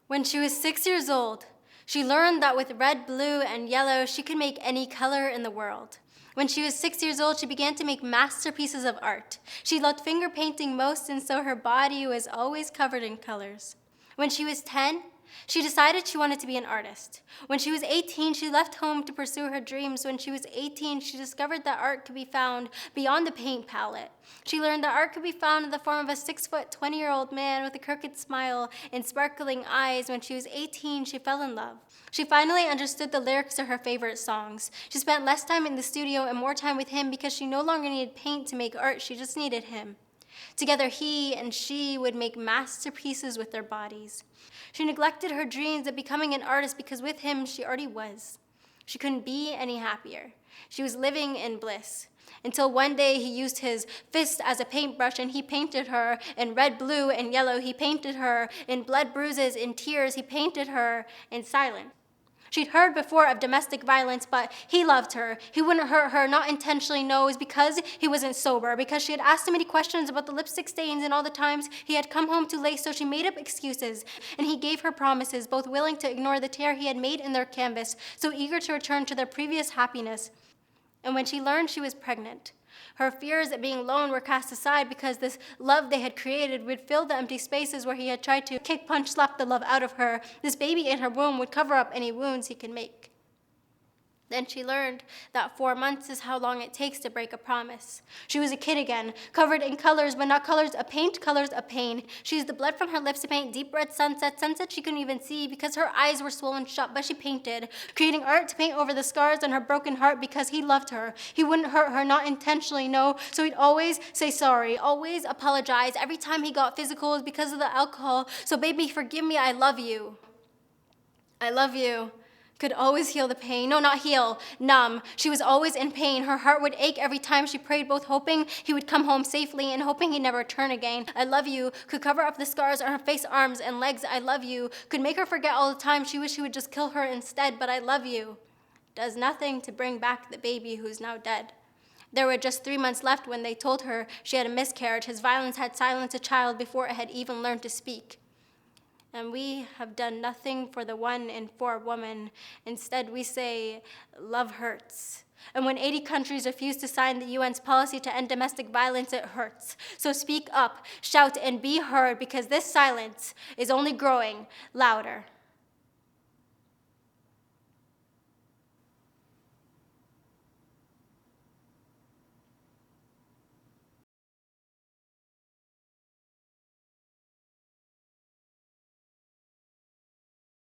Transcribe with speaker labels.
Speaker 1: When she was 6 years old, she learned that with red, blue, and yellow, she could make any color in the world. When she was 6 years old, she began to make masterpieces of art. She loved finger painting most, and so her body was always covered in colors. When she was 10, she decided she wanted to be an artist. When she was 18, she left home to pursue her dreams. When she was 18, she discovered that art could be found beyond the paint palette. She learned that art could be found in the form of a 6-foot, 20-year-old man with a crooked smile and sparkling eyes. When she was 18, she fell in love. She finally understood the lyrics to her favorite songs. She spent less time in the studio and more time with him because she no longer needed paint to make art, she just needed him. Together, he and she would make masterpieces with their bodies. She neglected her dreams of becoming an artist because with him, she already was. She couldn't be any happier. She was living in bliss. Until one day, he used his fist as a paintbrush and he painted her in red, blue, and yellow. He painted her in blood, bruises, and tears. He painted her in silence. She'd heard before of domestic violence, but he loved her. He wouldn't hurt her, not intentionally, no. It was because he wasn't sober, because she had asked him many questions about the lipstick stains and all the times he had come home too late, so she made up excuses. And he gave her promises, both willing to ignore the tear he had made in their canvas, so eager to return to their previous happiness. And when she learned she was pregnant, her fears at being alone were cast aside because this love they had created would fill the empty spaces where he had tried to kick, punch, slap the love out of her. This baby in her womb would cover up any wounds he could make. Then she learned that 4 months is how long it takes to break a promise. She was a kid again, covered in colors, but not colors of paint, colors of pain. She used the blood from her lips to paint deep red sunsets she couldn't even see because her eyes were swollen shut, but she painted, creating art to paint over the scars on her broken heart because he loved her. He wouldn't hurt her, not intentionally, no, so he'd always say sorry, always apologize. Every time he got physical, it was because of the alcohol. So baby, forgive me, I love you. I love you. Could always heal the pain. No, not heal, numb. She was always in pain. Her heart would ache every time she prayed, both hoping he would come home safely and hoping he'd never return again. I love you could cover up the scars on her face, arms, and legs. I love you could make her forget all the time she wished he would just kill her instead, but I love you does nothing to bring back the baby who's now dead. There were just 3 months left when they told her she had a miscarriage. His violence had silenced a child before it had even learned to speak. And we have done nothing for the 1 in 4 woman. Instead, we say, love hurts. And when 80 countries refuse to sign the UN's policy to end domestic violence, it hurts. So speak up, shout, and be heard, because this silence is only growing louder.